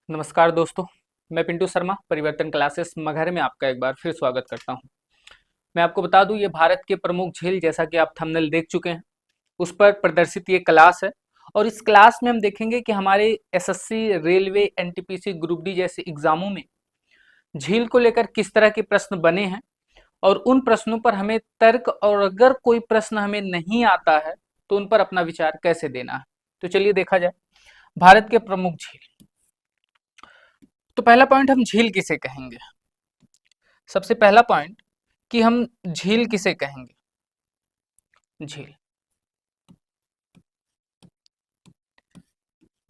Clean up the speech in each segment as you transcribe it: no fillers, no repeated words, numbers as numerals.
नमस्कार दोस्तों। मैं पिंटू शर्मा परिवर्तन क्लासेस मगहर में आपका एक बार फिर स्वागत करता हूं। मैं आपको बता दूं, ये भारत के प्रमुख झील, जैसा कि आप थंबनेल देख चुके हैं, उस पर प्रदर्शित ये क्लास है। और इस क्लास में हम देखेंगे कि हमारे SSC, railway, NTPC, group D जैसे एग्जामों में झील को लेकर किस तरह के प्रश्न बने हैं और उन प्रश्नों पर हमें तर्क, और अगर कोई प्रश्न हमें नहीं आता है तो उन पर अपना विचार कैसे देना है। तो चलिए देखा जाए भारत के प्रमुख झील। तो पहला पॉइंट, हम झील किसे कहेंगे। सबसे पहला पॉइंट कि हम झील किसे कहेंगे। झील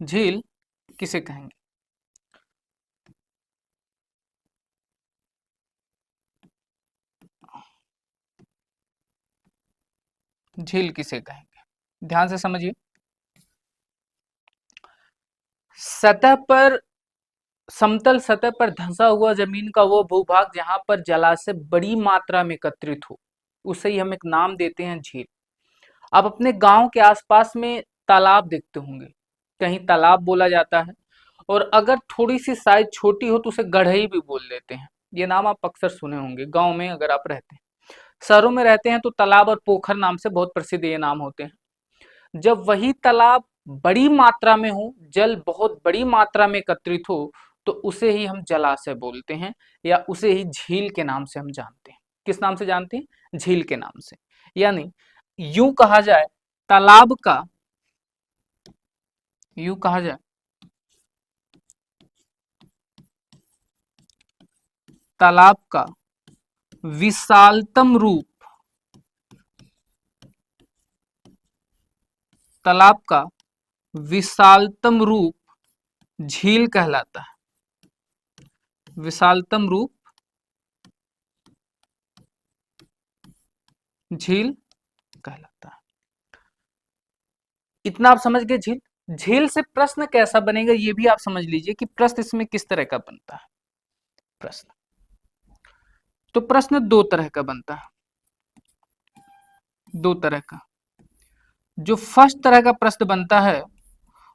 झील किसे कहेंगे। झील किसे कहेंगे, ध्यान से समझिए। सतह पर, समतल सतह पर धंसा हुआ जमीन का वो भूभाग जहां पर जलाशय बड़ी मात्रा में एकत्रित हो, उसे ही हम एक नाम देते हैं झील। आप अपने गांव के आसपास में तालाब देखते होंगे, कहीं तालाब बोला जाता है, और अगर थोड़ी सी साइज छोटी हो तो उसे गढ़ई भी बोल देते हैं। ये नाम आप अक्सर सुने होंगे गांव में अगर आप रहते हैं। शहरों में रहते हैं तो तालाब और पोखर नाम से बहुत प्रसिद्ध ये नाम होते हैं। जब वही तालाब बड़ी मात्रा में हो, जल बहुत बड़ी मात्रा में एकत्रित हो, तो उसे ही हम जलाशय बोलते हैं, या उसे ही झील के नाम से हम जानते हैं। किस नाम से जानते हैं? झील के नाम से। यानी यूं कहा जाए, तालाब का यूं कहा जाए तालाब का विशालतम रूप, तालाब का विशालतम रूप झील कहलाता है। विशालतम रूप झील कहलाता है। इतना आप समझ गए झील। झील से प्रश्न कैसा बनेगा ये भी आप समझ लीजिए कि प्रश्न इसमें किस तरह का बनता है। प्रश्न तो प्रश्न दो तरह का बनता है, दो तरह का। जो फर्स्ट तरह का प्रश्न बनता है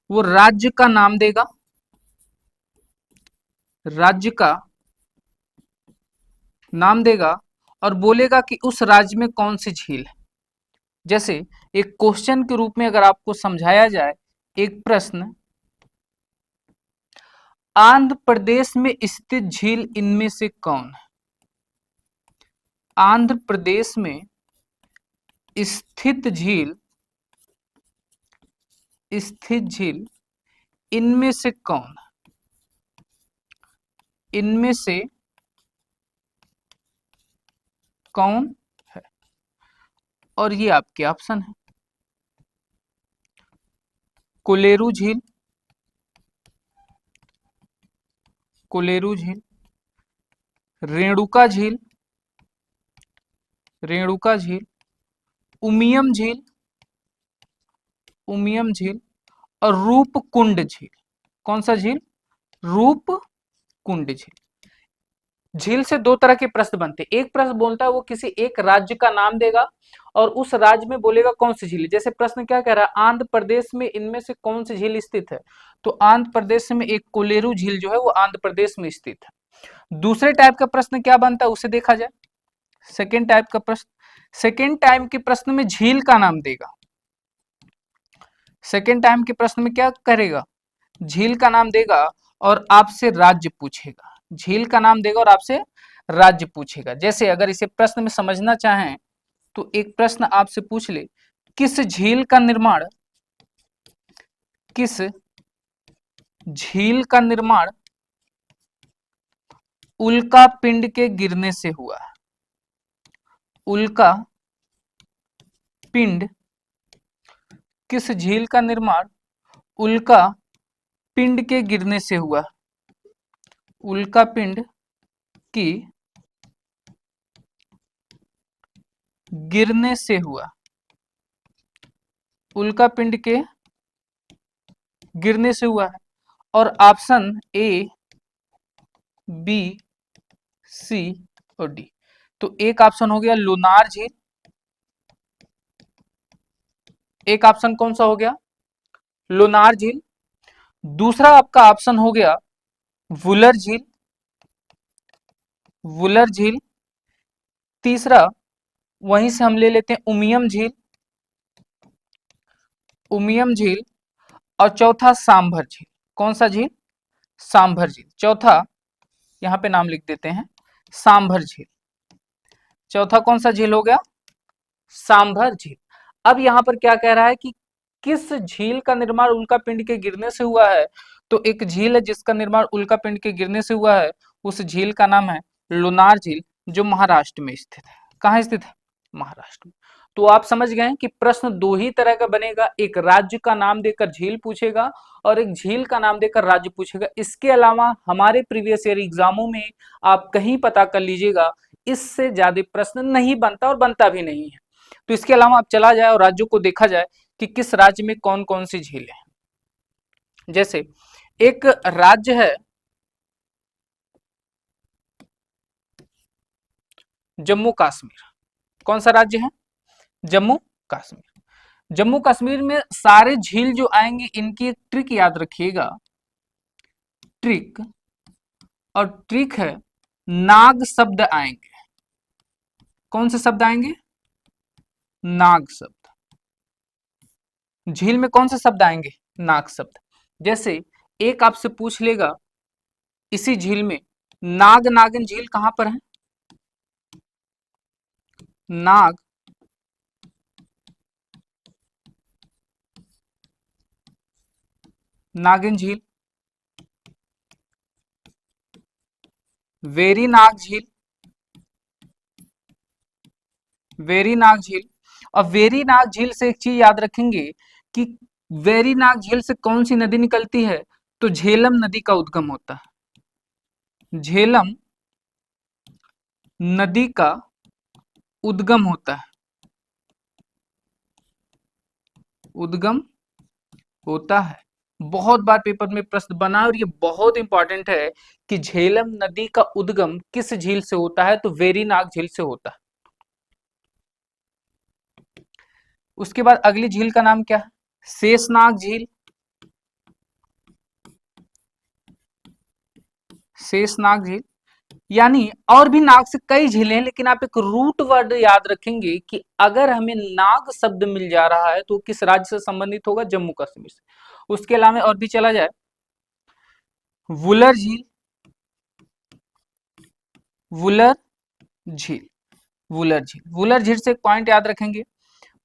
वो राज्य का नाम देगा, राज्य का नाम देगा, और बोलेगा कि उस राज्य में कौन सी झील है। जैसे एक क्वेश्चन के रूप में अगर आपको समझाया जाए, एक प्रश्न, आंध्र प्रदेश में स्थित झील इनमें से कौन है। आंध्र प्रदेश में स्थित झील, स्थित झील इनमें से कौन है, इनमें से कौन है। और ये आपके ऑप्शन है, कोलेरू झील, कोलेरू झील, रेणुका झील, रेणुका झील, उमियम झील, उमियम झील, और रूपकुंड झील। कौन सा झील? रूपकुंड झील। झील से दो तरह के प्रश्न बनते हैं। एक प्रश्न बोलता है वो किसी एक राज्य का नाम देगा और उस राज्य में बोलेगा कौन सी झील है। जैसे प्रश्न क्या कह रहा है, आंध्र प्रदेश में इनमें से कौन सी झील स्थित है, तो आंध्र प्रदेश में एक कोलेरू झील जो है वो आंध्र प्रदेश में स्थित है। दूसरे टाइप का प्रश्न क्या बनता है उसे देखा जाए। सेकेंड टाइप का प्रश्न, सेकेंड टाइम के प्रश्न में झील का नाम देगा। सेकेंड टाइम के प्रश्न में क्या करेगा, झील का नाम देगा और आपसे राज्य पूछेगा। झील का नाम देगा और आपसे राज्य पूछेगा। जैसे अगर इसे प्रश्न में समझना चाहें तो एक प्रश्न आपसे पूछ ले, किस झील का निर्माण, किस झील का निर्माण उल्का पिंड के गिरने से हुआ है। उल्का पिंड, किस झील का निर्माण उल्का पिंड के गिरने से हुआ। उल्का पिंड की गिरने से हुआ, उल्का पिंड के गिरने से हुआ है। और ऑप्शन ए, बी, सी और डी। तो एक ऑप्शन हो गया लोनार झील, एक ऑप्शन कौन सा हो गया, लोनार झील। दूसरा आपका ऑप्शन हो गया वुलर झील, वुलर झील। तीसरा वहीं से हम ले लेते हैं उमियम झील, उमियम झील। और चौथा सांभर झील। कौन सा झील? सांभर झील। चौथा यहाँ पे नाम लिख देते हैं सांभर झील। चौथा कौन सा झील हो गया? सांभर झील। अब यहाँ पर क्या कह रहा है कि किस झील का निर्माण उल्का पिंड के गिरने से हुआ है? तो एक झील है जिसका निर्माण उल्का पिंड के गिरने से हुआ है, उस झील का नाम है लोनार झील, जो महाराष्ट्र में स्थित है। कहाँ स्थित है? महाराष्ट्र में। तो आप समझ गए हैं कि प्रश्न दो ही तरह का बनेगा, एक राज्य का नाम देकर झील पूछेगा और एक झील का नाम देकर राज्य पूछेगा। इसके अलावा हमारे प्रीवियस ईयर एग्जामों में आप कहीं पता कर लीजिएगा, इससे ज्यादा प्रश्न नहीं बनता और बनता भी नहीं है। तो इसके अलावा आप चला जाए और राज्यों को देखा जाए कि किस राज्य में कौन कौन सी झीलें हैं। जैसे एक राज्य है जम्मू कश्मीर। कौन सा राज्य है? जम्मू कश्मीर। जम्मू कश्मीर में सारे झील जो आएंगे इनकी एक ट्रिक याद रखिएगा, ट्रिक। और ट्रिक है नाग शब्द आएंगे। कौन से शब्द आएंगे? नाग शब्द। झील में कौन से शब्द आएंगे? नाग शब्द। जैसे एक आपसे पूछ लेगा इसी झील में नाग नागिन झील कहां पर है? नाग नागिन झील, वेरीनाग झील, वेरीनाग झील। और वेरीनाग झील से एक चीज याद रखेंगे कि वेरीनाग झील से कौन सी नदी निकलती है? तो झेलम नदी का उद्गम होता है। झेलम नदी का उद्गम होता है, उद्गम होता है। बहुत बार पेपर में प्रश्न बना और ये बहुत इंपॉर्टेंट है कि झेलम नदी का उद्गम किस झील से होता है? तो वेरीनाग झील से होता है। उसके बाद अगली झील का नाम क्या है? शेषनाग झील, शेषनाग झील। यानी और भी नाग से कई झीलें हैं, लेकिन आप एक रूट वर्ड याद रखेंगे कि अगर हमें नाग शब्द मिल जा रहा है तो किस राज्य से संबंधित होगा? जम्मू कश्मीर से। उसके अलावा और भी चला जाए, वुलर झील, वुलर झील, वुलर झील। वुलर झील से एक पॉइंट याद रखेंगे,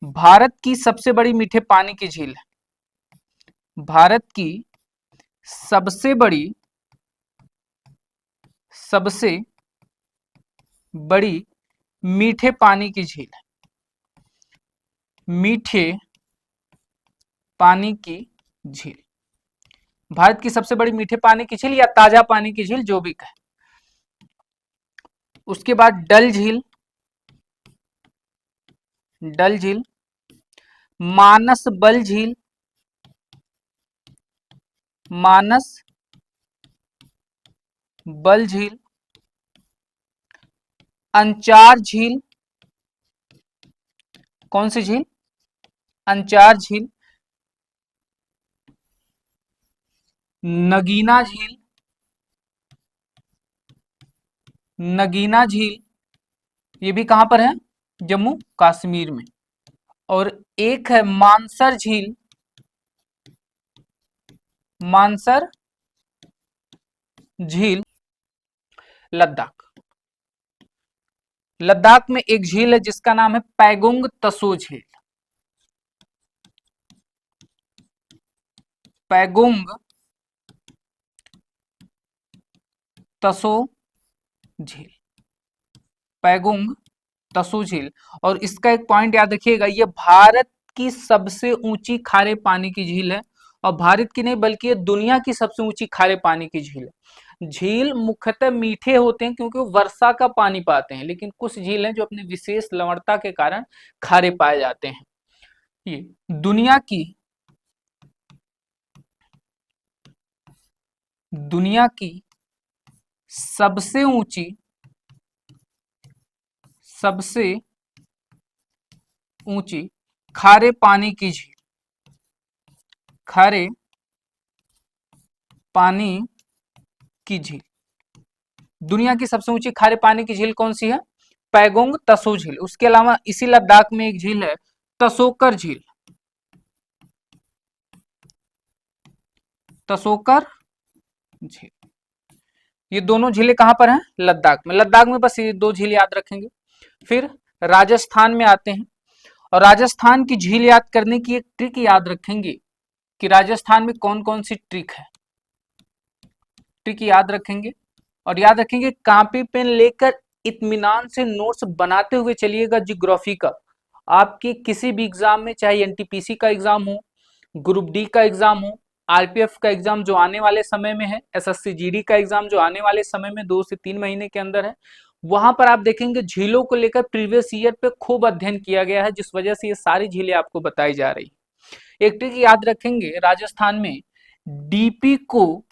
भारत की सबसे बड़ी मीठे पानी की झील है। भारत की सबसे बड़ी, सबसे बड़ी मीठे पानी की झील है। मीठे पानी की झील, भारत की सबसे बड़ी मीठे पानी की झील या ताजा पानी की झील, जो भी कहे। उसके बाद डल झील, डल झील। मानस बल झील, मानस बल झील। अंचार झील, कौन सी झील? अंचार झील। नगीना झील, नगीना झील, ये भी कहां पर है? जम्मू कश्मीर में। और एक है मानसर झील, मानसर झील, लद्दाख। लद्दाख में एक झील है जिसका नाम है पैगोंग तसो झील, पैगोंग तसो झील, पैगोंग तसो झील। और इसका एक पॉइंट याद रखिएगा, ये भारत की सबसे ऊंची खारे पानी की झील है। और भारत की नहीं बल्कि ये दुनिया की सबसे ऊंची खारे पानी की झील है। झील मुख्यतः मीठे होते हैं क्योंकि वो वर्षा का पानी पाते हैं, लेकिन कुछ झील हैं जो अपनी विशेष लवणता के कारण खारे पाए जाते हैं। ये दुनिया की, दुनिया की सबसे ऊंची, सबसे ऊंची खारे पानी की झील, खारे पानी की झील। दुनिया की सबसे ऊंची खारे पानी की झील कौन सी है? पैगोंग तसो झील। उसके अलावा इसी लद्दाख में एक झील है, तसोकर झील। तसोकर झील, ये दोनों झीलें कहां पर हैं? लद्दाख में। लद्दाख में बस ये दो झील याद रखेंगे। फिर राजस्थान में आते हैं, और राजस्थान की झील याद करने की एक ट्रिक याद रखेंगे कि राजस्थान में कौन कौन सी ट्रिक है, ट्रिक याद रखेंगे। और याद रखेंगे कॉपी पेन लेकर इत्मीनान से नोट्स बनाते हुए चलिएगा जियोग्राफी का। आपके किसी भी एग्जाम में, चाहे एनटीपीसी का एग्जाम हो, ग्रुप डी का एग्जाम हो, आरपीएफ का एग्जाम जो आने वाले समय में है, एसएससी जीडी का एग्जाम जो आने वाले समय में 2 से 3 महीने के अंदर है, वहां पर आप देखेंगे झीलों को लेकर प्रीवियस ईयर पे खूब अध्ययन किया गया है, जिस वजह से ये सारी झीलें आपको बताई जा रही। एक ट्रिक याद रखेंगे, राजस्थान में डीपी को,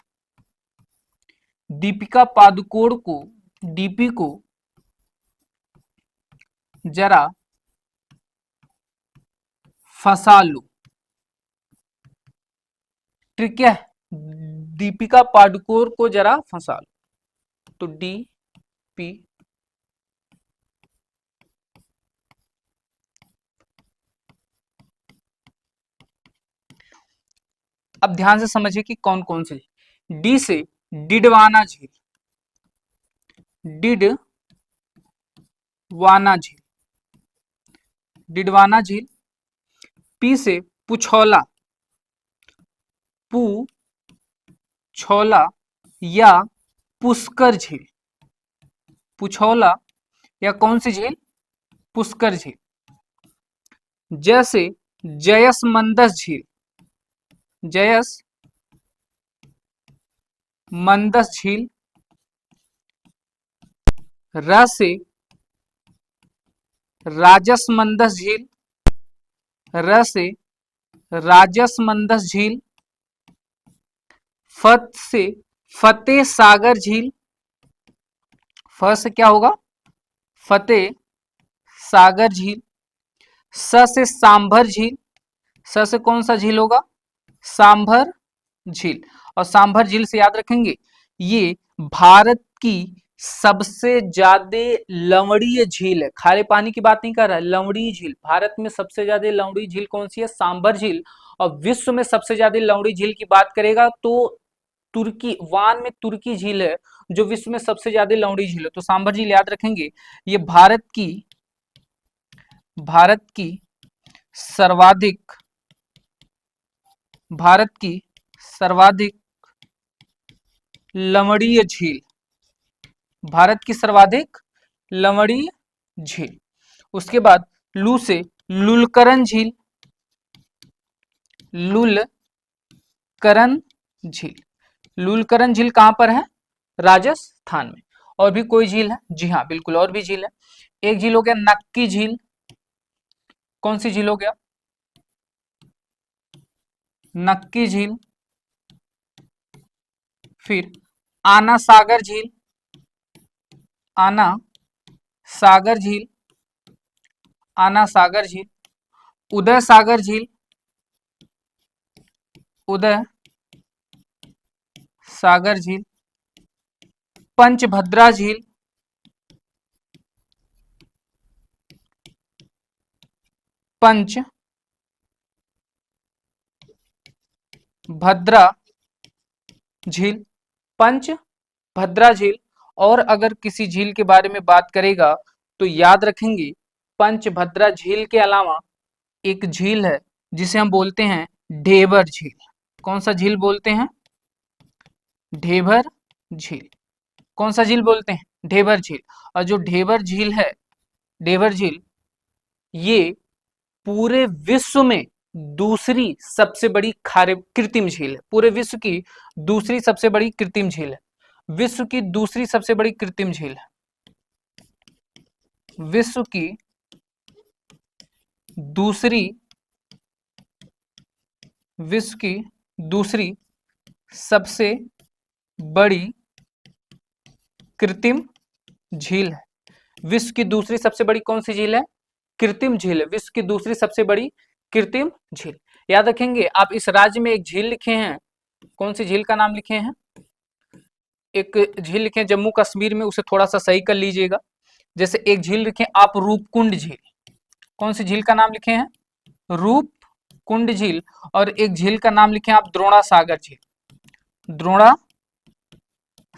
दीपिका पादुकोण को, डीपी को जरा फंसा लो। ट्रिक क्या है? दीपिका पादुकोण को जरा फंसा लो। तो डी पी, अब ध्यान से समझिए कि कौन कौन से। डी से डिडवाना झील, डिडवाना झील, डिडवाना झील। पी से पुछौला, पुछौला या पुष्कर झील, पुछौला या कौन सी झील? पुष्कर झील। जैसे जयसमंदस झील, जयसमंदस झील। र से राजसमंदस झील, र से राजसमंदस झील। फत से फतेह सागर झील, फ से क्या होगा? फतेह सागर झील। स से सांभर झील, स से कौन सा झील होगा? सांभर झील। और सांभर झील से याद रखेंगे ये भारत की सबसे ज्यादा लवणीय झील है। खारे पानी की बात नहीं कर रहा है, लवणीय झील। भारत में सबसे ज्यादा लवणीय झील कौन सी है? सांभर झील। और विश्व में सबसे ज्यादा लवणीय झील की बात करेगा तो तुर्की, वान में तुर्की झील है जो विश्व में सबसे ज्यादा लवणीय झील है। तो सांभर झील याद रखेंगे, ये भारत की सर्वाधिक, भारत की सर्वाधिक लवणीय झील, भारत की सर्वाधिक लवणीय झील। उसके बाद लू से लुलकरन झील, लुलकरन झील। लुलकरन झील कहां पर है? राजस्थान में। और भी कोई झील है? जी हाँ बिल्कुल, और भी झील है। एक झील हो गया नक्की झील, कौन सी झील हो गया? नक्की झील। फिर आना सागर झील, आना सागर झील, आना सागर झील। उदय सागर झील, उदय सागर झील। पंचभद्रा झील, पंचभद्रा झील, पंचभद्रा झील। और अगर किसी झील के बारे में बात करेगा तो याद रखेंगे पंचभद्रा झील के अलावा एक झील है जिसे हम बोलते हैं ढेबर झील। कौन सा झील बोलते हैं? ढेबर झील। कौन सा झील बोलते हैं? ढेबर झील। और जो ढेबर झील है, ढेबर झील, ये पूरे विश्व में दूसरी सबसे बड़ी खारे कृत्रिम झील है। पूरे विश्व की दूसरी सबसे बड़ी कृत्रिम झील है। विश्व की दूसरी सबसे बड़ी कृत्रिम झील है। विश्व की दूसरी, विश्व की दूसरी सबसे बड़ी कृत्रिम झील है। विश्व की दूसरी सबसे बड़ी कौन सी झील है? कृत्रिम झील है। विश्व की दूसरी सबसे बड़ी कृत्रिम झील। याद रखेंगे, आप इस राज्य में एक झील लिखे हैं, कौन सी झील का नाम लिखे हैं? एक झील लिखे जम्मू कश्मीर में, उसे थोड़ा सा सही कर लीजिएगा। जैसे एक झील लिखे आप रूपकुंड झील, कौन सी झील का नाम लिखे हैं? रूपकुंड झील। और एक झील का नाम लिखे आप द्रोणा सागर झील, द्रोणा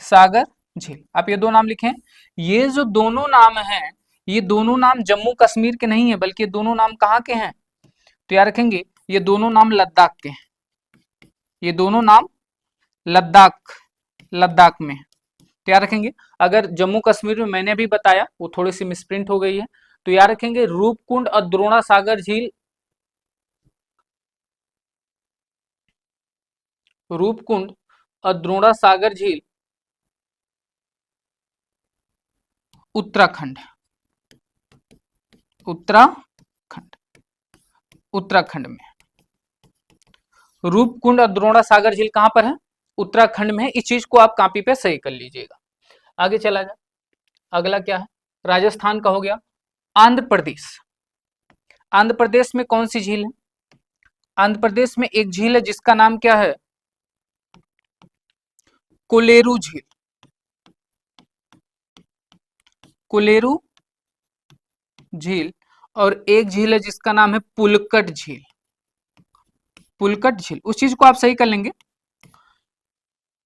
सागर झील। आप ये दो नाम लिखें। ये जो दोनों नाम हैं, ये दोनों नाम जम्मू कश्मीर के नहीं है, बल्कि ये दोनों नाम कहाँ के हैं? तो याद रखेंगे, ये दोनों नाम लद्दाख के हैं। ये दोनों नाम लद्दाख लद्दाख में है। तो याद रखेंगे, अगर जम्मू कश्मीर में मैंने भी बताया वो थोड़ी सी मिसप्रिंट हो गई है, तो याद रखेंगे रूपकुंड और द्रोणा सागर झील, रूपकुंड और द्रोणा सागर झील उत्तराखंड, उत्तराखंड, उत्तराखंड में। रूपकुंड और द्रोणा सागर झील कहां पर है? उत्तराखंड में है। इस चीज को आप कॉपी पे सही कर लीजिएगा। आगे चला जाए, अगला क्या है? राजस्थान का हो गया। आंध्र प्रदेश, आंध्र प्रदेश में कौन सी झील है? आंध्र प्रदेश में एक झील है जिसका नाम क्या है? कोलेरू झील, कोलेरू झील। और एक झील है जिसका नाम है पुलकट झील, पुलकट झील। उस चीज को आप सही कर लेंगे।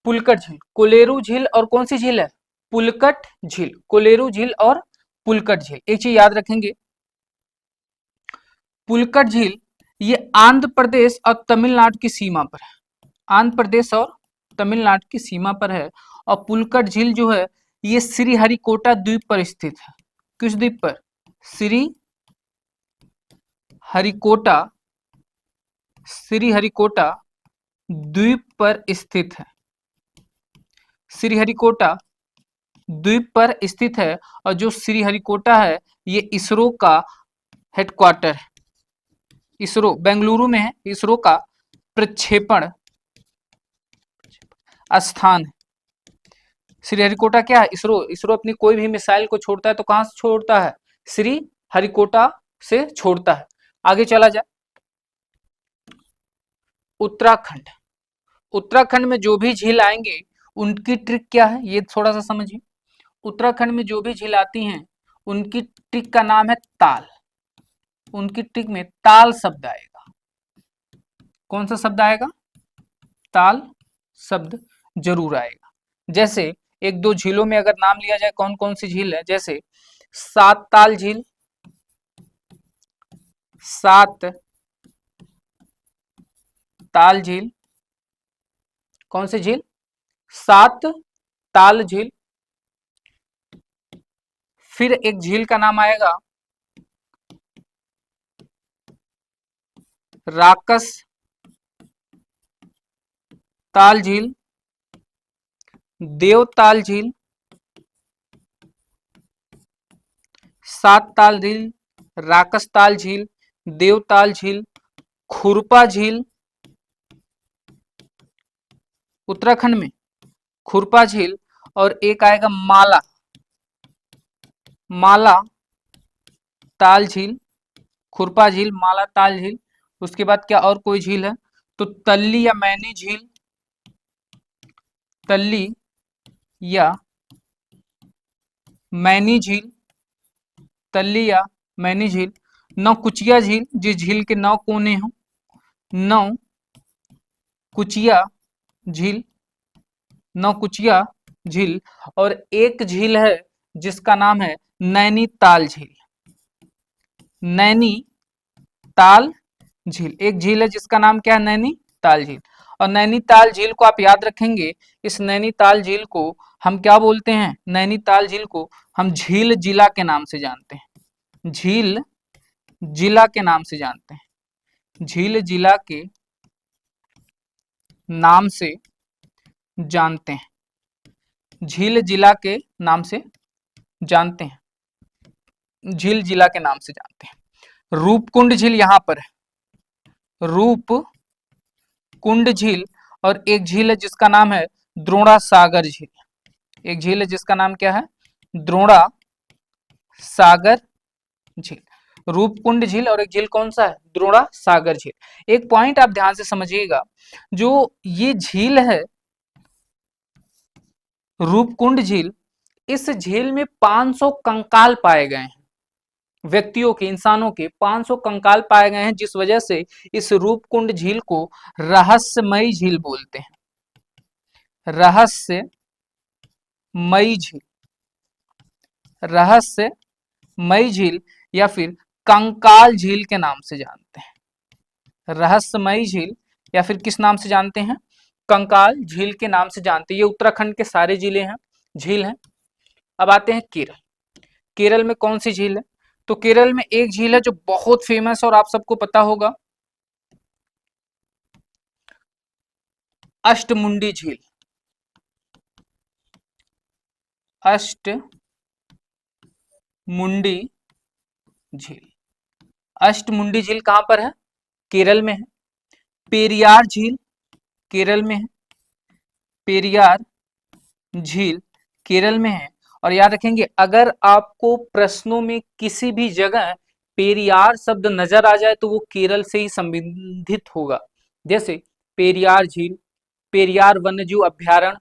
पुलकट झील, कोलेरू झील और कौन सी झील है? पुलकट झील, कोलेरू झील और पुलकट झील। एक चीज याद रखेंगे, पुलकट झील ये आंध्र प्रदेश और तमिलनाडु की सीमा पर है, आंध्र प्रदेश और तमिलनाडु की सीमा पर है। और पुलकट झील जो है ये श्रीहरिकोटा द्वीप पर स्थित है। किस द्वीप पर? श्री हरिकोटा, श्रीहरिकोटा द्वीप पर स्थित है, श्रीहरिकोटा द्वीप पर स्थित है। और जो श्रीहरिकोटा है ये इसरो का हेडक्वार्टर है, इसरो बेंगलुरु में है, इसरो का प्रक्षेपण स्थान है। श्रीहरिकोटा क्या है? इसरो, इसरो अपनी कोई भी मिसाइल को छोड़ता है तो कहां से छोड़ता है? श्रीहरिकोटा से छोड़ता है। आगे चला जाए, उत्तराखंड, उत्तराखंड में जो भी झील आएंगे उनकी ट्रिक क्या है ये थोड़ा सा समझिए। उत्तराखंड में जो भी झील आती हैं उनकी ट्रिक का नाम है ताल, उनकी ट्रिक में ताल शब्द आएगा। कौन सा शब्द आएगा? ताल शब्द जरूर आएगा। जैसे एक दो झीलों में अगर नाम लिया जाए, कौन कौन सी झील है? जैसे सात ताल झील, सात ताल झील। कौन सी झील? सात ताल झील। फिर एक झील का नाम आएगा राकस ताल झील, देवताल झील, सात ताल झील, राकस ताल झील, देवताल झील, खुरपा झील। उत्तराखंड में खुरपा झील। और एक आएगा माला, माला ताल झील, खुरपा झील, माला ताल झील। उसके बाद क्या और कोई झील है? तो तल्ली या मैनी झील, तल्ली या मैनी झील, तल्ली या मैनी झील। नौ कुचिया झील, जिस झील के 9 कोने हों, नौ कुचिया झील, नौ कुचिया झील। और एक झील है जिसका नाम है नैनीताल झील, नैनीताल झील। एक झील है जिसका नाम क्या है? नैनीताल झील। और नैनीताल झील को आप याद रखेंगे, इस नैनीताल झील को हम क्या बोलते हैं? नैनीताल झील को हम झील जिला के नाम से जानते हैं, झील जिला के नाम से जानते हैं, झील जिला के नाम से जानते हैं, झील जिला के नाम से जानते हैं, झील जिला के नाम से जानते हैं। रूपकुंड झील यहां पर है, रूपकुंड झील। और एक झील है जिसका नाम है द्रोणा सागर झील, एक झील है जिसका नाम क्या है? द्रोणा सागर झील। रूपकुंड झील और एक झील कौन सा है? द्रोणा सागर झील। एक पॉइंट आप ध्यान से समझिएगा, जो ये झील है रूपकुंड झील, इस झील में 500 कंकाल पाए गए हैं, व्यक्तियों के, इंसानों के 500 कंकाल पाए गए हैं, जिस वजह से इस रूपकुंड झील को रहस्यमयी झील बोलते हैं। रहस्यमयी झील, रहस्यमयी झील या फिर कंकाल झील के नाम से जानते हैं। रहस्यमयी झील या फिर किस नाम से जानते हैं? कंकाल झील के नाम से जानते हैं। ये उत्तराखंड के सारे जिले हैं, झील हैं। अब आते हैं केरल। केरल में कौन सी झील है? तो केरल में एक झील है जो बहुत फेमस और आप सबको पता होगा, अष्टमुंडी झील। अष्टमुंडी झील, अष्टमुंडी झील कहां पर है? केरल में है। पेरियार झील केरल में है, पेरियार झील केरल में है। और याद रखेंगे, अगर आपको प्रश्नों में किसी भी जगह पेरियार शब्द नजर आ जाए तो वो केरल से ही संबंधित होगा। जैसे पेरियार झील, पेरियार वन्यजीव अभ्यारण्य,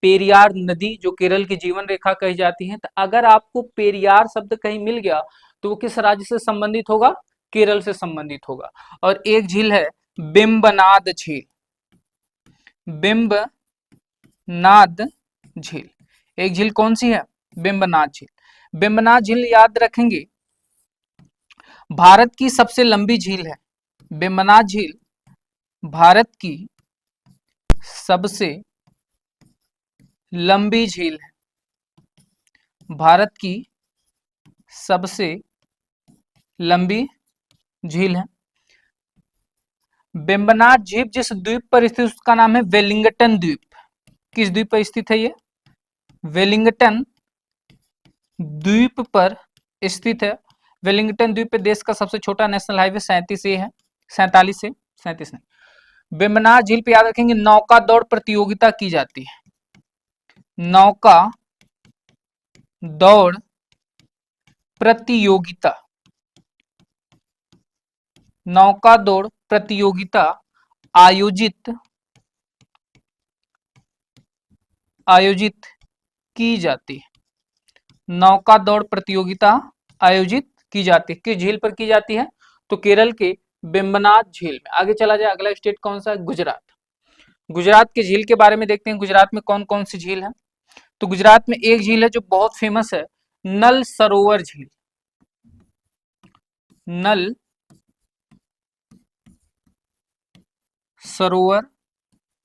पेरियार नदी जो केरल की जीवन रेखा कही जाती है। तो अगर आपको पेरियार शब्द कहीं मिल गया तो वो किस राज्य से संबंधित होगा? केरल से संबंधित होगा। और एक झील है बिम्बनाद झील, बिम्बनाद झील। एक झील कौन सी है? बिम्बनाद झील। बिम्बनाद झील याद रखेंगे भारत की सबसे लंबी झील है। बिम्बनाद झील भारत की सबसे लंबी झील है, भारत की सबसे लंबी झील है। बिम्बनाड झील जिस द्वीप पर स्थित उसका नाम है वेलिंगटन द्वीप। किस द्वीप पर स्थित है ये? वेलिंगटन द्वीप पर स्थित है। वेलिंगटन द्वीप पे देश का सबसे छोटा नेशनल हाईवे 37 है, 47 से 37 नहीं। बिम्बनाड झील पे याद रखेंगे नौका दौड़ प्रतियोगिता की जाती है। नौका दौड़ प्रतियोगिता, नौका दौड़ प्रतियोगिता आयोजित की जाती है। नौका दौड़ प्रतियोगिता आयोजित की जाती है। किस झील पर की जाती है? तो केरल के बिम्बनाद झील में। आगे चला जाए, अगला स्टेट कौन सा है? गुजरात। गुजरात के झील के बारे में देखते हैं, गुजरात में कौन कौन सी झील है। तो गुजरात में एक झील है जो बहुत फेमस है, नल सरोवर झील। नल सरोवर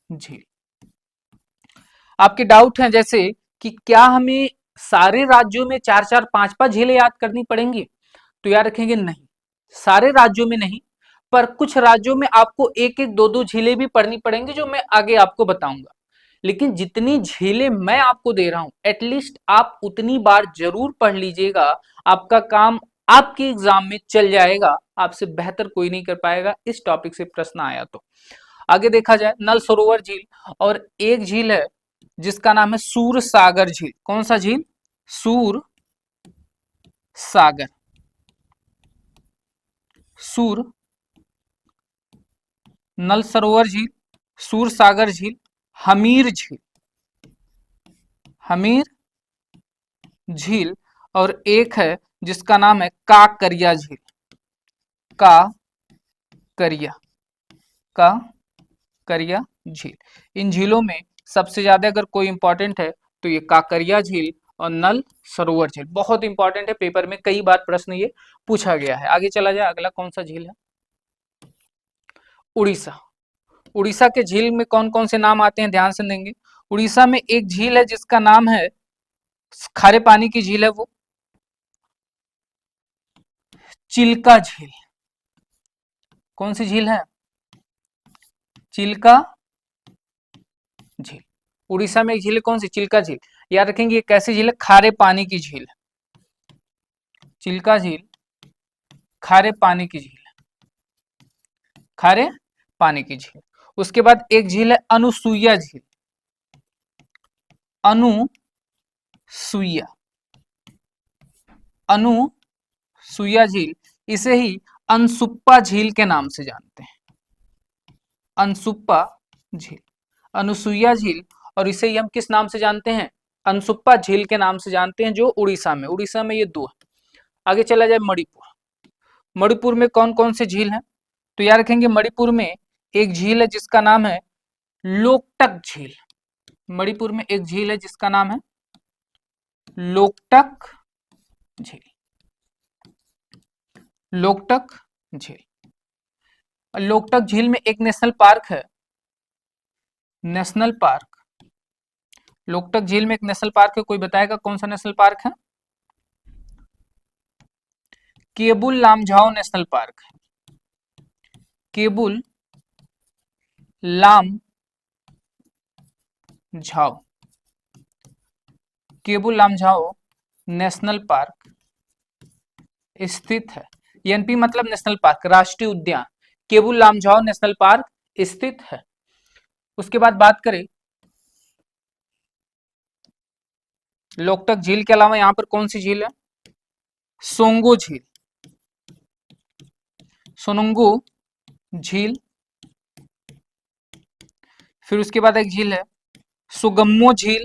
झील। आपके डाउट हैं जैसे कि क्या हमें सारे राज्यों में 4-4, 5-5 झीलें याद करनी पड़ेंगी? तो याद रखेंगे नहीं, सारे राज्यों में नहीं, पर कुछ राज्यों में आपको एक एक दो दो झीलें भी पढ़नी पड़ेंगी जो मैं आगे आपको बताऊंगा। लेकिन जितनी झीलें मैं आपको दे रहा हूं एटलीस्ट आप उतनी बार जरूर पढ़ लीजिएगा, आपका काम आपके एग्जाम में चल जाएगा। आपसे बेहतर कोई नहीं कर पाएगा इस टॉपिक से प्रश्न आया तो। आगे देखा जाए, नल सरोवर झील और एक झील है जिसका नाम है सूर सागर झील। कौन सा झील? सूर सागर। सूर, नल सरोवर झील, सूर सागर झील, हमीर झील, हमीर झील और एक है जिसका नाम है काकरिया झील। काकरिया, काकरिया झील। इन झीलों में सबसे ज्यादा अगर कोई इंपॉर्टेंट है तो ये काकरिया झील और नल सरोवर झील बहुत इंपॉर्टेंट है, पेपर में कई बार प्रश्न ये पूछा गया है। आगे चला जाए, अगला कौन सा झील है? उड़ीसा। उड़ीसा के झील में कौन कौन से नाम आते हैं ध्यान से देंगे। उड़ीसा में एक झील है जिसका नाम है, खारे पानी की झील है वो, चिल्का झील। कौन सी झील है? चिल्का झील। उड़ीसा में एक झील है, कौन सी? चिल्का झील। याद रखेंगे ये कैसी झील है? खारे पानी की झील। चिल्का झील खारे पानी की झील, खारे पानी की झील। उसके बाद एक झील है अनुसुईया झील। अनुसुईया, अनुसुईया झील, इसे ही अनसुप्पा झील के नाम से जानते हैं। अनसुप्पा झील, अनुसुईया झील और इसे ही हम किस नाम से जानते हैं? अनसुप्पा झील के नाम से जानते हैं, जो उड़ीसा में ये दो है। आगे चला जाए मणिपुर। मणिपुर में कौन कौन से झील हैं? तो याद रखेंगे मणिपुर में एक झील है जिसका नाम है लोकटक झील। मणिपुर में एक झील है जिसका नाम है लोकटक झील। लोकटक झील। लोकटक झील में एक नेशनल पार्क है, नेशनल पार्क। लोकटक झील में एक नेशनल पार्क है, कोई बताएगा कौन सा नेशनल पार्क है? केबुल लामझाओ नेशनल पार्क है। केबुल लामझाओ, केबुल लामझाओ नेशनल पार्क स्थित है। एनपी मतलब नेशनल पार्क, राष्ट्रीय उद्यान। केबुल लामझाओ नेशनल पार्क स्थित है। उसके बाद बात करें लोकटक झील के अलावा यहां पर कौन सी झील है? सोंगो झील। सोनंगो झील। फिर उसके बाद एक झील है सुगम्मो झील,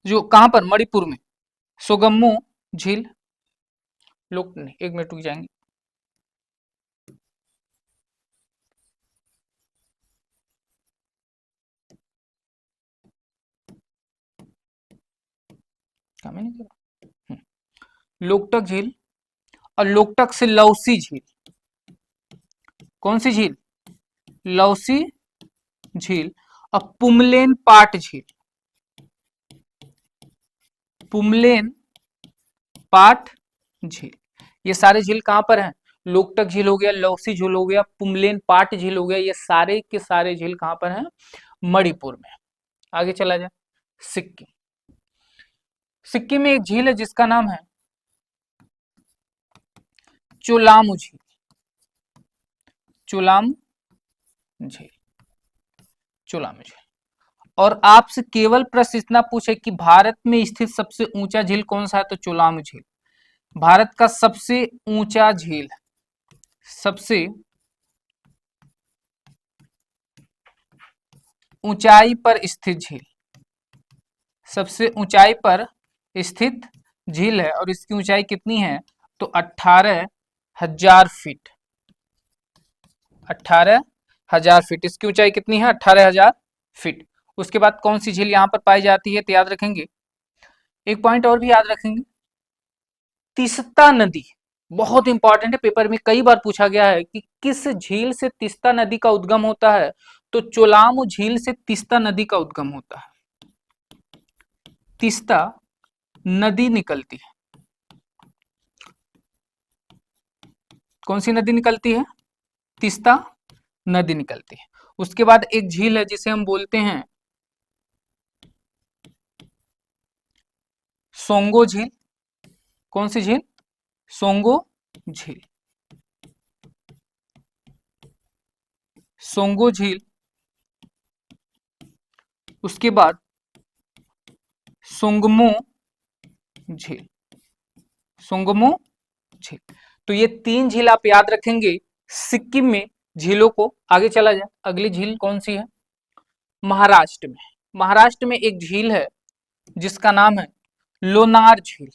जो कहां पर? मणिपुर में। सुगम्मो झील। लोग नहीं, एक मिनट रुक जाएंगे। काम ही नहीं कर रहा। लोकटक झील और लोकटक से लौसी झील। कौन सी झील? लौसी झील। और पुमलेन पाट झील। पुमलेन पाट झील। ये सारे झील कहां पर हैं? लोकटक झील हो गया, लौसी झील हो गया, पुमलेन पाट झील हो गया, ये सारे के सारे झील कहां पर हैं? मणिपुर में। आगे चला जाए सिक्किम। सिक्किम में एक झील है जिसका नाम है चोलामू झील। चोलामू झील। चोलामू झील। और आपसे केवल प्रश्न इतना पूछे कि भारत में स्थित सबसे ऊंचा झील कौन सा है, तो चोलामू झील भारत का सबसे ऊंचा झील, सबसे ऊंचाई पर स्थित झील, सबसे ऊंचाई पर स्थित झील है। और इसकी ऊंचाई कितनी है? तो 18,000 फीट। 18,000 फीट इसकी ऊंचाई कितनी है? 18,000 फीट। उसके बाद कौन सी झील यहां पर पाई जाती है? तो याद रखेंगे एक पॉइंट और भी याद रखेंगे, तीस्ता नदी बहुत इंपॉर्टेंट है, पेपर में कई बार पूछा गया है कि किस झील से तीस्ता नदी का उद्गम होता है, तो चोलामू झील से तीस्ता नदी का उद्गम होता है। तीस्ता नदी निकलती है। कौन सी नदी निकलती है? तीस्ता नदी निकलती है। उसके बाद एक झील है जिसे हम बोलते हैं सोंगो झील। कौन सी झील? सोंगो झील। सोंगो झील। उसके बाद सोंगमो झील। सोंगमो झील। तो ये तीन झील आप याद रखेंगे सिक्किम में झीलों को। आगे चला जाए, अगली झील कौन सी है? महाराष्ट्र में। महाराष्ट्र में एक झील है जिसका नाम है लोनार झील।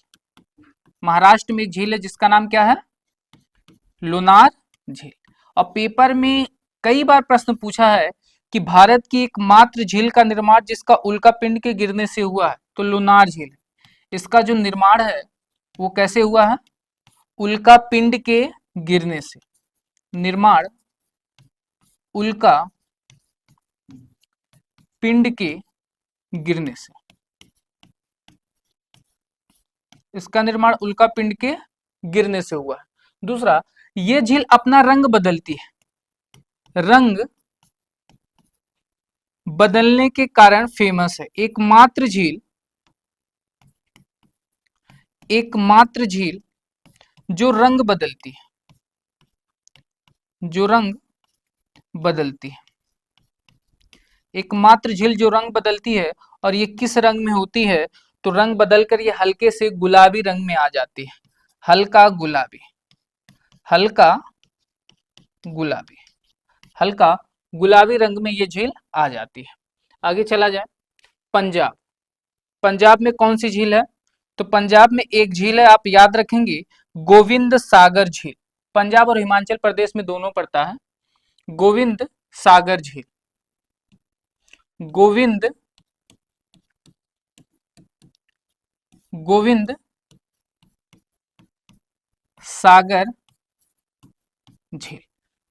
महाराष्ट्र में एक झील है जिसका नाम क्या है? लोनार झील। और पेपर में कई बार प्रश्न पूछा है कि भारत की एकमात्र झील का निर्माण जिसका उल्का पिंड के गिरने से हुआ है, तो लोनार झील। इसका जो निर्माण है वो कैसे हुआ है? उल्का पिंड के गिरने से। निर्माण उल्का पिंड के गिरने से। इसका निर्माण उल्का पिंड के गिरने से हुआ है। दूसरा, ये झील अपना रंग बदलती है। रंग बदलने के कारण फेमस है। एकमात्र झील, एकमात्र झील जो रंग बदलती है, जो रंग बदलती है। एकमात्र झील जो रंग बदलती है। और ये किस रंग में होती है? तो रंग बदलकर ये हल्के से गुलाबी रंग में आ जाती है। हल्का गुलाबी, हल्का गुलाबी, हल्का गुलाबी रंग में ये झील आ जाती है। आगे चला जाए पंजाब। पंजाब में कौन सी झील है? तो पंजाब में एक झील है, आप याद रखेंगे, गोविंद सागर झील। पंजाब और हिमाचल प्रदेश में दोनों पड़ता है। गोविंद सागर झील, गोविंद गोविंद सागर झील,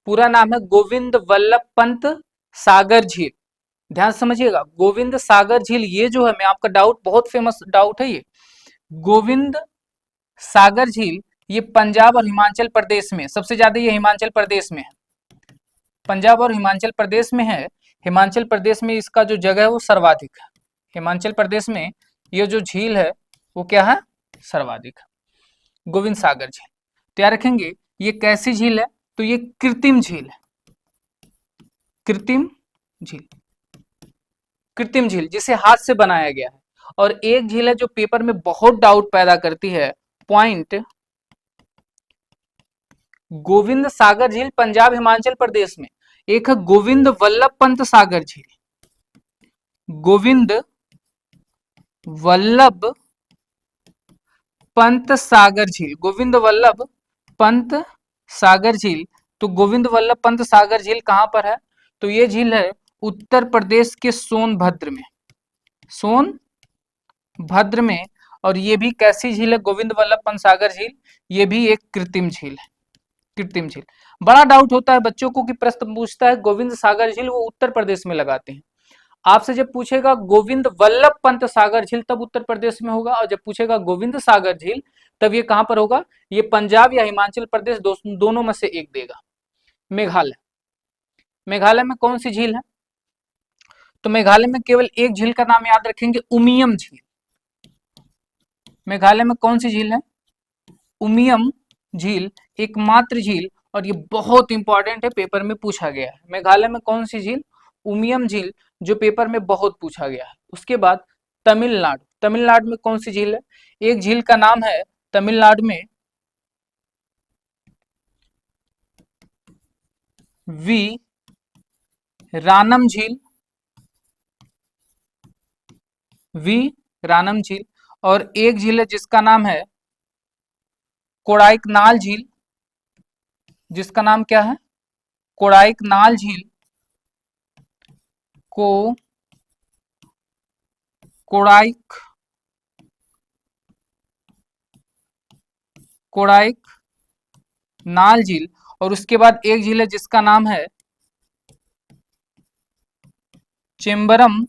पूरा नाम है गोविंद वल्लभ पंत सागर झील। ध्यान से समझिएगा, गोविंद सागर झील, ये जो है, मैं आपका डाउट, बहुत फेमस डाउट है ये, गोविंद सागर झील, ये पंजाब और हिमाचल प्रदेश में सबसे ज्यादा, ये हिमाचल प्रदेश में है, पंजाब और हिमाचल प्रदेश में है। हिमाचल प्रदेश में इसका जो जगह है वो सर्वाधिक है। हिमाचल प्रदेश में ये जो झील है वो क्या है? सर्वाधिक है, गोविंद सागर झील। तो याद रखेंगे, ये कैसी झील है? तो ये कृत्रिम झील है, कृत्रिम झील, कृत्रिम झील जिसे हाथ से बनाया गया है। और एक झील है जो पेपर में बहुत डाउट पैदा करती है, पॉइंट गोविंद सागर झील पंजाब हिमाचल प्रदेश में, एक है गोविंद वल्लभ पंत सागर झील, गोविंद वल्लभ पंत सागर झील, गोविंद वल्लभ पंत सागर झील। तो गोविंद वल्लभ पंत सागर झील कहां पर है? तो ये झील है उत्तर प्रदेश के सोनभद्र में, सोनभद्र में। और ये भी कैसी झील है? गोविंद वल्लभ पंत सागर झील, ये भी एक कृत्रिम झील है, कृत्रिम झील। बड़ा डाउट होता है बच्चों को कि प्रश्न पूछता है गोविंद सागर झील वो उत्तर प्रदेश में लगाते हैं। आपसे जब पूछेगा गोविंद वल्लभ पंत सागर झील तब उत्तर प्रदेश में होगा, और जब पूछेगा गोविंद सागर झील तब ये कहां पर होगा? ये पंजाब या हिमाचल प्रदेश, दोनों में से एक देगा। मेघालय, मेघालय में कौन सी झील है? तो मेघालय में केवल एक झील का नाम याद रखेंगे, उमियम झील। मेघालय में कौन सी झील है? उमियम झील, एकमात्र झील, और ये बहुत इंपॉर्टेंट है, पेपर में पूछा गया है। मेघालय में कौन सी झील? उमियम झील, जो पेपर में बहुत पूछा गया है। उसके बाद तमिलनाडु, तमिलनाडु में कौन सी झील है? एक झील का नाम है तमिलनाडु में वी रानम झील, वी रानम झील। और एक झील है जिसका नाम है कोडाइकनाल झील, जिसका नाम क्या है? कोडाइकनाल झील, को कोडाइक नाल झील। और उसके बाद एक झील है जिसका नाम है चेम्बरम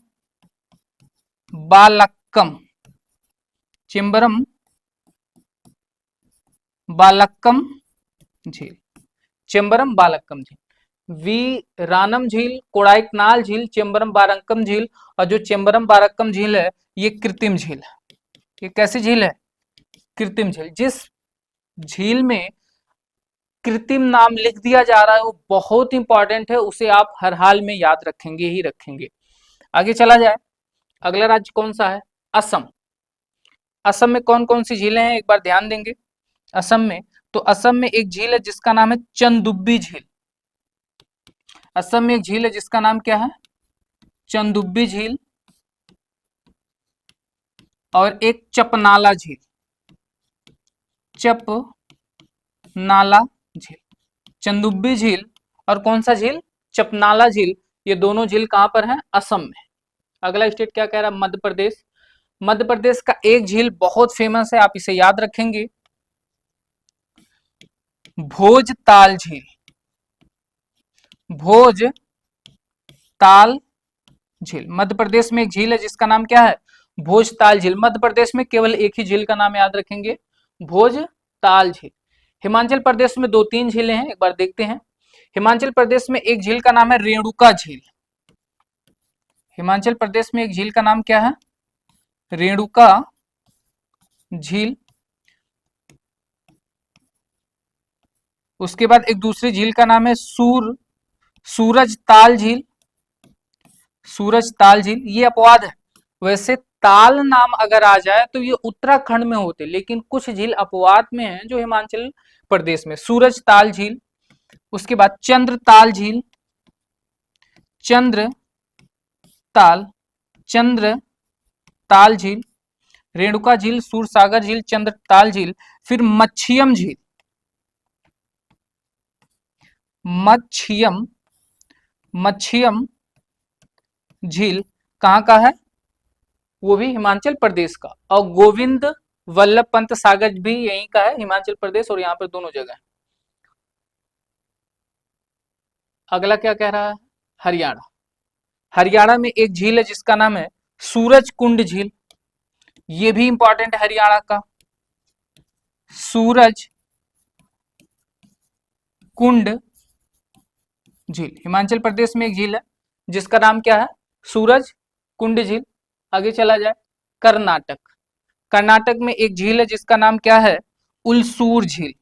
बालक्कम, चेम्बरम बालक्कम झील, चेम्बरम बालक्कम झील। वी रानम झील, कोडाइकनाल झील, चेम्बरम बालक्कम झील। और जो चेम्बरम बालक्कम झील है ये कृत्रिम झील है। ये कैसी झील है? कृत्रिम झील। जिस झील में कृत्रिम नाम लिख दिया जा रहा है वो बहुत इंपॉर्टेंट है, उसे आप हर हाल में याद रखेंगे ही रखेंगे। आगे चला जाए, अगला राज्य कौन सा है? असम। असम में कौन कौन सी झीलें हैं एक बार ध्यान देंगे। असम में, तो असम में एक झील है जिसका नाम है चंदुब्बी झील। असम में एक झील है जिसका नाम क्या है? चंदुब्बी झील। और एक चपनाला झील, चपनाला झील, चंदुब्बी झील और कौन सा झील? चपनाला झील। ये दोनों झील कहां पर हैं? असम में। अगला स्टेट क्या कह रहा है? मध्य प्रदेश। मध्य प्रदेश का एक झील बहुत फेमस है, आप इसे याद रखेंगे, भोजताल झील, भोजताल झील। मध्य प्रदेश में एक झील है जिसका नाम क्या है? भोजताल झील। मध्य प्रदेश में केवल एक ही झील का नाम याद रखेंगे, भोजताल झील। हिमाचल प्रदेश में 2-3 झीलें हैं, एक बार देखते हैं। हिमाचल प्रदेश में एक झील का नाम है रेणुका झील। हिमाचल प्रदेश में एक झील का नाम क्या है? रेणुका झील। उसके बाद एक दूसरी झील का नाम है सूरजताल झील, सूरजताल झील। ये अपवाद है, वैसे ताल नाम अगर आ जाए तो ये उत्तराखंड में होते, लेकिन कुछ झील अपवाद में हैं जो हिमाचल प्रदेश में। सूरजताल झील। उसके बाद चंद्रताल झील, चंद्रताल झील। रेणुका झील, सूरसागर झील, चंद्रताल झील, फिर मच्छियम झील। मच्छियम झील कहाँ का है? वो भी हिमाचल प्रदेश का। और गोविंद वल्लभ पंत सागर भी यहीं का है, हिमाचल प्रदेश, और यहाँ पर दोनों जगह है। अगला क्या कह रहा है? हरियाणा। हरियाणा में एक झील है जिसका नाम है सूरज कुंड झील। ये भी इंपॉर्टेंट है हरियाणा का। सूरज कुंड झील हिमाचल प्रदेश में एक झील है जिसका नाम क्या है? सूरज कुंड झील। आगे चला जाए, कर्नाटक। कर्नाटक में एक झील है जिसका नाम क्या है? उलसूर झील।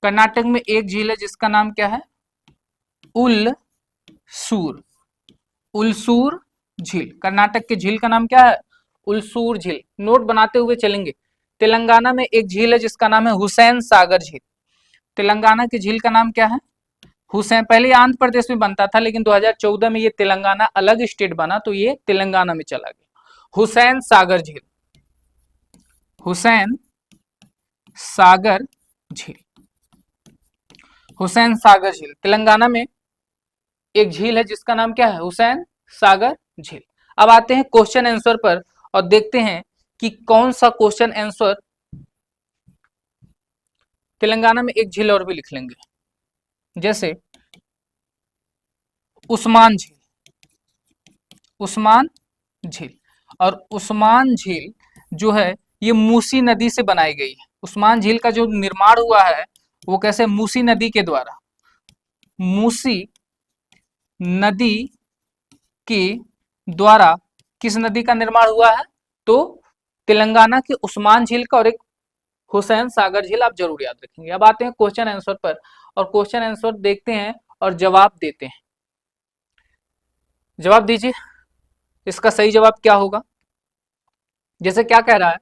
कर्नाटक में एक झील है जिसका नाम क्या है? उलसूर। उलसूर झील। कर्नाटक के झील का नाम क्या है? उलसूर झील। नोट बनाते हुए चलेंगे। तेलंगाना में एक झील है जिसका नाम है हुसैन सागर झील। तेलंगाना की झील का नाम क्या है? हुसैन। पहले आंध्र प्रदेश में बनता था, लेकिन 2014 में ये तेलंगाना अलग स्टेट बना, तो ये तेलंगाना में चला गया। हुसैन सागर झील। हुसैन सागर झील। हुसैन सागर झील तेलंगाना में एक झील है जिसका नाम क्या है? हुसैन सागर झील। अब आते हैं क्वेश्चन आंसर पर और देखते हैं कि कौन सा क्वेश्चन आंसर। तेलंगाना में एक झील और भी लिख लेंगे, जैसे उस्मान झील। उस्मान झील। और उस्मान झील जो है ये मूसी नदी से बनाई गई है। उस्मान झील का जो निर्माण हुआ है वो कैसे? मूसी नदी के द्वारा। मूसी नदी के द्वारा किस नदी का निर्माण हुआ है? तो तेलंगाना के उस्मान झील का, और एक हुसैन सागर झील आप जरूर याद रखेंगे। अब आते हैं क्वेश्चन आंसर पर और क्वेश्चन आंसर देखते हैं और जवाब देते हैं। जवाब दीजिए, इसका सही जवाब क्या होगा? जैसे क्या कह रहा है?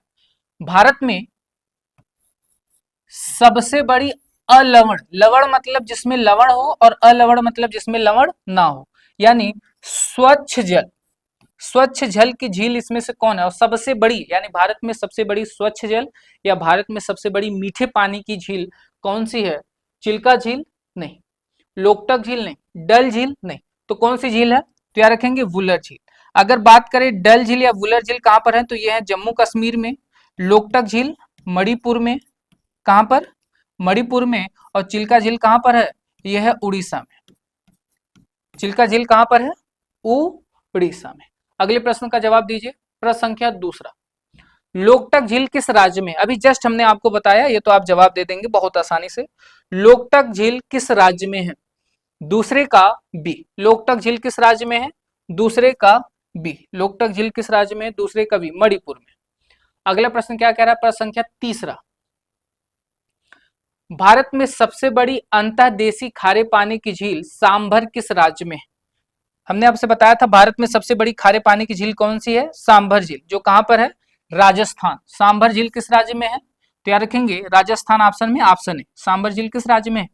भारत में सबसे बड़ी अलवण, लवण मतलब जिसमें लवण हो, और अलवण मतलब जिसमें लवण ना हो, यानी स्वच्छ जल, स्वच्छ जल की झील इसमें से कौन है? और सबसे बड़ी, यानी भारत में सबसे बड़ी स्वच्छ जल या भारत में सबसे बड़ी मीठे पानी की झील कौन सी है? चिल्का झील नहीं, लोकटक झील नहीं, डल झील नहीं, तो कौन सी झील है? तो याद रखेंगे वुलर झील। अगर बात करें डल झील या वुलर झील कहां पर है, तो यह है जम्मू कश्मीर में। लोकटक झील मणिपुर में। कहां पर? मणिपुर में। और चिल्का झील कहां पर है? यह है उड़ीसा में। चिल्का झील कहां पर है? उड़ीसा में। अगले प्रश्न का जवाब दीजिए, प्रश्न संख्या दूसरा। लोकटक झील किस राज्य में? अभी जस्ट हमने आपको बताया, ये तो आप जवाब दे देंगे बहुत आसानी से। लोकटक झील किस राज्य में है? दूसरे का बी। लोकटक झील किस राज्य में है? दूसरे का बी। लोकटक झील किस राज्य में है? दूसरे का बी, मणिपुर में। अगला प्रश्न क्या कह रहा है? प्रश्न संख्या तीसरा। भारत में सबसे बड़ी अंतर्देशीय खारे पानी की झील सांभर किस राज्य में है? हमने आपसे बताया था भारत में सबसे बड़ी खारे पानी की झील कौन सी है? सांभर झील, जो कहां पर है? राजस्थान। सांभर झील किस राज्य में है? तो याद रखेंगे राजस्थान ऑप्शन में, ऑप्शन है। सांभर झील किस राज्य में है?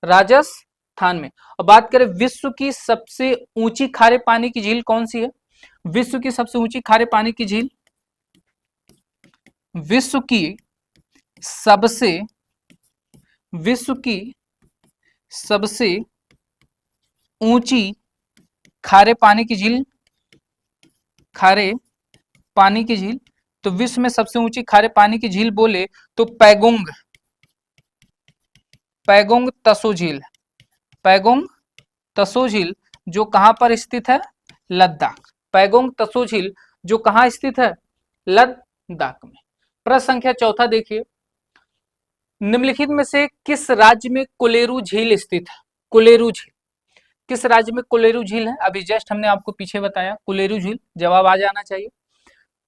राजस्थान में। और बात करें विश्व की सबसे ऊंची खारे पानी की झील कौन सी है? विश्व की सबसे ऊंची खारे पानी की झील, विश्व की सबसे ऊंची खारे पानी की झील, खारे पानी की झील, तो विश्व में सबसे ऊंची खारे पानी की झील बोले तो पैगोंग, पैगोंग तसो झील। पैगोंग तसो झील जो कहां पर स्थित है? लद्दाख। पैगोंग तसो झील जो कहां स्थित है? लद्दाख में। प्रश्न संख्या चौथा देखिए, निम्नलिखित में से किस राज्य में कोलेरू झील स्थित है? कोलेरू झील किस राज्य में कोलेरू झील है? अभी जस्ट हमने आपको पीछे बताया कोलेरू झील, जवाब आ जाना चाहिए।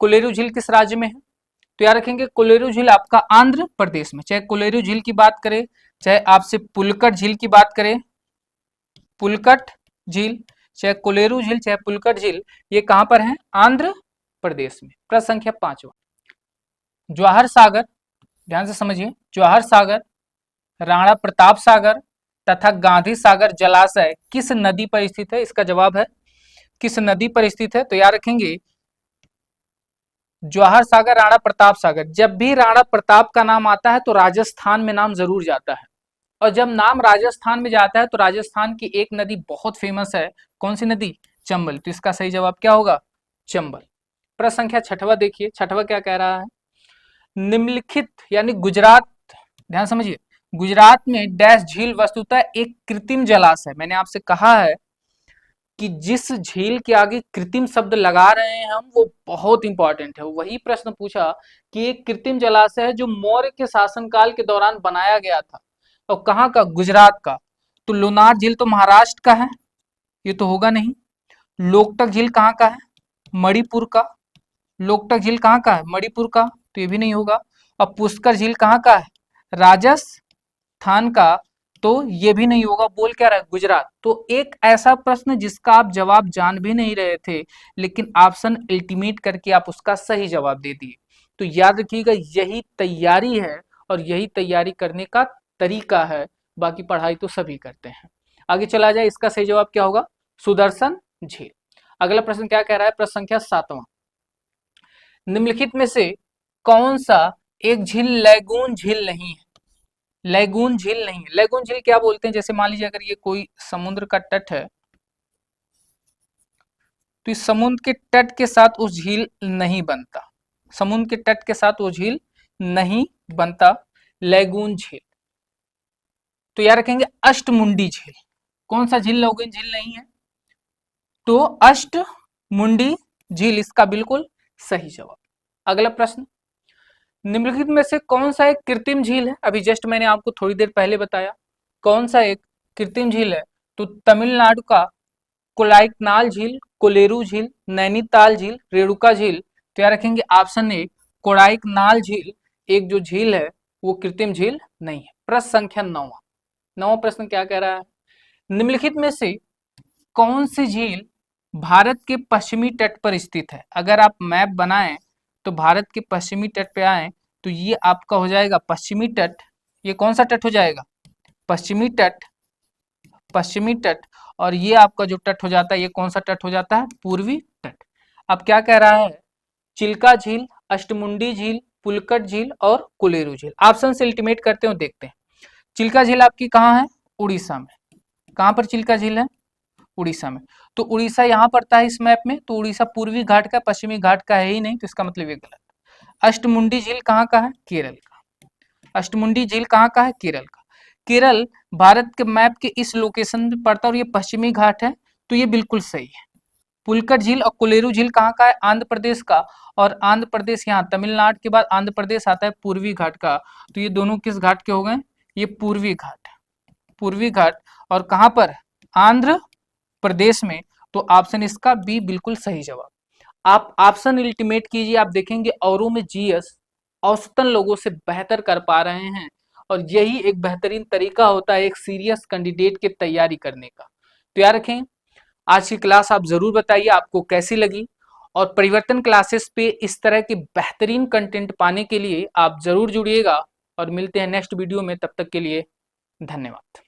कोलेरू झील किस राज्य में है? तो याद रखेंगे कोलेरू झील आपका आंध्र प्रदेश में। चाहे कोलेरू झील की बात करें, चाहे आपसे पुलकट झील की बात करें, पुलकट झील, चाहे कोलेरू झील, चाहे पुलकट झील, ये कहां पर है? आंध्र प्रदेश में। प्रश्न संख्या पांचवा। जवाहर सागर, ध्यान से समझिए, जवाहर सागर, राणा प्रताप सागर तथा गांधी सागर जलाशय किस नदी पर स्थित है? इसका जवाब है किस नदी पर स्थित है? तो याद रखेंगे जवाहर सागर, राणा प्रताप सागर। जब भी राणा प्रताप का नाम आता है तो राजस्थान में नाम जरूर जाता है, और जब नाम राजस्थान में जाता है तो राजस्थान की एक नदी बहुत फेमस है। कौन सी नदी? चंबल। तो इसका सही जवाब क्या होगा? चंबल। प्रश्न संख्या छठवा देखिए, छठवा क्या कह रहा है? निम्नलिखित यानी गुजरात, ध्यान समझिए, गुजरात में डैश झील वस्तुतः एक कृत्रिम जलाशय। मैंने आपसे कहा है कि जिस झील के आगे कृत्रिम शब्द लगा रहे हैं हम, वो बहुत इंपॉर्टेंट है। वही प्रश्न पूछा कि एक कृत्रिम जलाशय है जो मौर्य के शासनकाल के दौरान बनाया गया था, और कहाँ का? गुजरात का। तो लोनार झील तो महाराष्ट्र का है, ये तो होगा नहीं। लोकटक झील कहाँ का है? मणिपुर का। लोकटक झील कहाँ का है? मणिपुर का, तो ये भी नहीं होगा। और पुष्कर झील कहाँ का है? राजस्थान का, तो ये भी नहीं होगा। बोल क्या रहा है? गुजरात। तो एक ऐसा प्रश्न जिसका आप जवाब जान भी नहीं रहे थे, लेकिन ऑप्शन अल्टीमेट करके आप उसका सही जवाब दे दिए। तो याद रखिएगा, यही तैयारी है और यही तैयारी करने का तरीका है। बाकी पढ़ाई तो सभी करते हैं। आगे चला जाए, इसका सही जवाब क्या होगा? सुदर्शन झील। अगला प्रश्न क्या कह रहा है? प्रश्न संख्या 7वां, निम्नलिखित में से कौन सा एक झील लैगून झील नहीं है? लैगून झील नहीं है। लैगून झील क्या बोलते हैं? जैसे मान लीजिए अगर ये कोई समुद्र का तट है, तो इस समुद्र के तट के साथ वो झील नहीं बनता। समुद्र के तट के साथ वो झील नहीं बनता, लैगून झील। तो याद रखेंगे अष्टमुंडी झील। कौन सा झील लैगून झील नहीं है? तो अष्टमुंडी झील इसका बिल्कुल सही जवाब। अगला प्रश्न, निम्नलिखित में से कौन सा एक कृत्रिम झील है? अभी जस्ट मैंने आपको थोड़ी देर पहले बताया कौन सा एक कृत्रिम झील है। तो तमिलनाडु का कोलाइकनाल झील, कोलेरू झील, नैनीताल झील, रेणुका झील। तो याद रखेंगे ऑप्शन ए, कोडाइकनाल झील एक जो झील है वो कृत्रिम झील नहीं है। प्रश्न संख्या 9वां, नौवां प्रश्न क्या कह रहा है? निम्नलिखित में से कौन सी झील भारत के पश्चिमी तट पर स्थित है? अगर आप मैप बनाएं तो भारत के पश्चिमी तट पे आए तो ये आपका हो जाएगा पश्चिमी तट। ये कौन सा तट हो जाएगा? पश्चिमी तट। पश्चिमी तट। और ये आपका जो तट हो जाता है, ये कौन सा तट हो जाता है? पूर्वी तट। अब क्या कह रहा है? चिल्का झील, अष्टमुंडी झील, पुलकट झील और कुलेरू झील। ऑप्शन से अल्टीमेट करते हो, देखते हैं। चिल्का झील आपकी कहाँ है? उड़ीसा में। कहाँ पर चिल्का झील है? उड़ीसा में। तो उड़ीसा यहाँ पड़ता है इस मैप में, तो उड़ीसा पूर्वी घाट का, पश्चिमी घाट का है ही नहीं, तो इसका मतलब ये गलत। अष्टमुंडी झील कहाँ का है? केरल का। अष्टमुंडी झील कहाँ का है? केरल का। केरल भारत के मैप के इस लोकेशन पे पड़ता है और ये पश्चिमी घाट है, तो ये बिल्कुल सही है। पुलकट झील और कोलेरू झील कहाँ का है? आंध्र प्रदेश का। और आंध्र प्रदेश यहाँ तमिलनाडु के बाद आंध्र प्रदेश आता है पूर्वी घाट का। तो ये दोनों किस घाट के हो गए? ये पूर्वी घाट। पूर्वी घाट। और कहाँ पर? आंध्र प्रदेश में। तो ऑप्शन इसका बी बिल्कुल सही जवाब। आप ऑप्शन अल्टीमेट कीजिए, आप देखेंगे औरों में जीएस औसतन लोगों से बेहतर कर पा रहे हैं, और यही एक बेहतरीन तरीका होता है एक सीरियस कैंडिडेट की तैयारी करने का। तो याद रखें, आज की क्लास आप जरूर बताइए आपको कैसी लगी, और परिवर्तन क्लासेस पे इस तरह के बेहतरीन कंटेंट पाने के लिए आप जरूर जुड़िएगा, और मिलते हैं नेक्स्ट वीडियो में। तब तक के लिए धन्यवाद।